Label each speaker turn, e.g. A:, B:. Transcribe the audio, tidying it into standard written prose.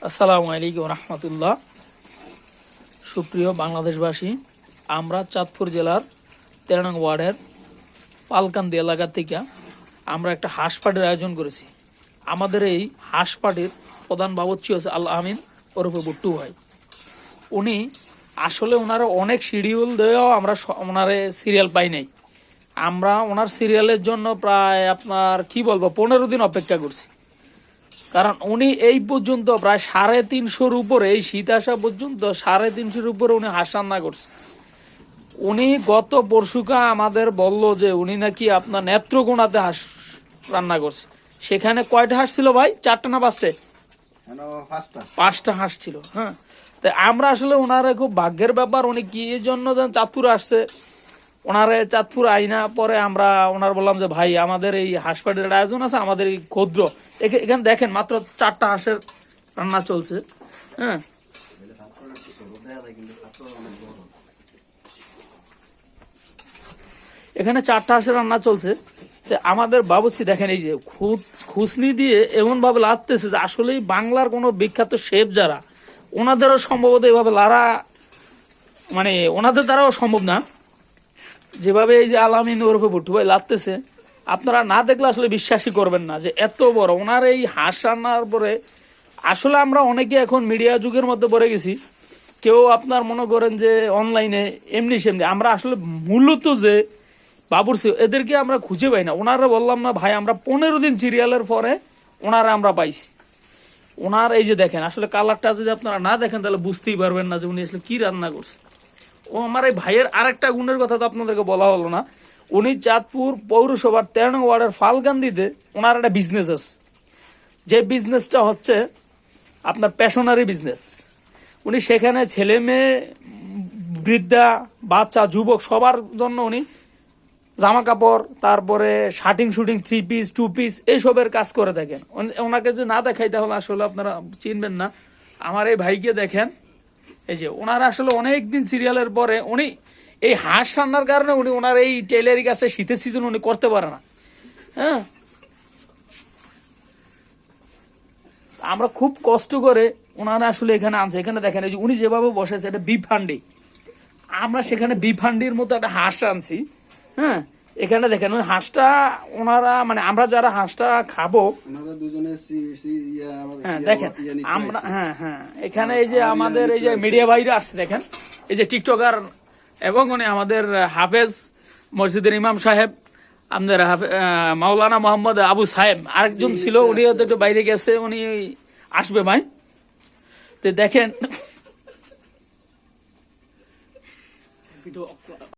A: আসসালামু আলাইকুম রহমতুল্লাহ। সুপ্রিয় বাংলাদেশবাসী, আমরা চাঁদপুর জেলার 13 নং ওয়ার্ডের পালকান্দি এলাকা থেকে আমরা একটা হাঁস পাটির আয়োজন করেছি। আমাদের এই হাঁস পাটির প্রধান বাবুর্চি হচ্ছে আল আমিন ওরফে বুট্টু ভাই। উনি আসলে ওনারা অনেক শিডিউল দেওয়াও আমরা ওনারে সিরিয়াল পাই নাই। আমরা ওনার সিরিয়ালের জন্য প্রায় আপনার কি বলবো 15 দিন অপেক্ষা করছি। কারণ উনি এই পর্যন্ত প্রায় 350-র উপরে, এই শীত আসা পর্যন্ত 350-র উপরে উনি হাঁস রান্না করছে। উনি গত পরশুকা আমাদের বলল যে উনি নাকি আপনার নেত্রকোনাতে হাঁস রান্না করছে। সেখানে কয়টা হাঁস ছিল ভাই? 4টা না 5টে? 5টা হাঁস ছিল। হ্যাঁ, তাই আমরা আসলে ওনারা খুব ভাগ্যের ব্যাপার, উনি কি জন্য যেন চাঁদপুর আসছে, ওনারে চাঁদপুর আইনা পরে আমরা ওনার বললাম যে ভাই আমাদের এই হাঁসপাটির আয়োজন আছে, আমাদের এই ক্ষুদ্র এখানে দেখেন মাত্র 4টা হাঁসের রান্না চলছে। হ্যাঁ, এখানে 4টা হাঁসের রান্না চলছে। আমাদের বাবুর্চি দেখেন এই যে খুসনি দিয়ে এমন ভাবে লাড়তেছে যে আসলেই বাংলার কোনো বিখ্যাত শেফ যারা, ওনাদেরও সম্ভবত এইভাবে লাড়া মানে ওনাদের দ্বারাও সম্ভব না। যেভাবে এই যে আলামিন ওরফে বুট্টু ভাই লাগতেছে, আপনারা না দেখলে আসলে বিশ্বাসই করবেন না যে এত বড় ওনার এই হাঁস রান্নার পরে। আসলে আমরা অনেকে এখন মিডিয়া যুগের মধ্যে পড়ে গেছি, কেউ আপনার মনে করেন যে অনলাইনে এমনি সেমনি। আমরা আসলে মূলত যে বাবুর্চি এদেরকে আমরা খুঁজে পাই না। ওনারা বললাম না ভাই, আমরা 15 দিন সিরিয়ালের পরে ওনারা আমরা পাইছি। ওনার এই যে দেখেন আসলে কালারটা যদি আপনারা না দেখেন তাহলে বুঝতেই পারবেন না যে উনি আসলে কি রান্না করছে। ও আমার এই ভাইয়ের আরেকটা গুণের কথা তো আপনাদেরকে বলা হলো না। উনি চাঁদপুর পৌরসভার 13 নং ওয়ার্ডের ফালকান্দিতে ওনার একটা বিজনেস আছে, যে বিজনেসটা হচ্ছে আপনার প্যাশনারি বিজনেস। উনি সেখানে ছেলে মেয়ে, বৃদ্ধা, বাচ্চা, যুবক সবার জন্য উনি জামা কাপড়, তারপরে শার্টিং শুটিং, 3 পিস 2 পিস এইসবের কাজ করে থাকেন। ওনাকে যে না দেখাই তাহলে আসলে আপনারা চিনবেন না। আমার এই ভাইকে দেখেন, এই যে ওনারা আসলে অনেকদিন সিরিয়ালের পরে উনি এই হাঁস রান্নার কারণে উনি ওনার এই টেলারি কাজটা শীতের সিজন উনি করতে পারে না। হ্যাঁ, আমরা খুব কষ্ট করে ওনারা আসলে এখানে আনছে। এখানে দেখেন এই যে উনি যেভাবে বসেছে, এটা বিফ হান্ডি। আমরা সেখানে বিফ হান্ডির মতো একটা হাঁস আনছি। হ্যাঁ, এখানে দেখেন ওই হাঁসটা ওনারা মানে আমরা যারা হাঁসটা খাবো, হ্যাঁ দেখেন আমরা, হ্যাঁ হ্যাঁ এখানে এই যে আমাদের এই যে মিডিয়া ভাইরা আসছে দেখেন, এই যে টিকটকার এবং উনি আমাদের হাফেজ মসজিদের ইমাম সাহেব, আমাদের মাওলানা মোহাম্মদ আবু সাহেব আরেকজন ছিল, উনি হয়তো একটু বাইরে গেছে, উনি আসবে ভাই। তো দেখেন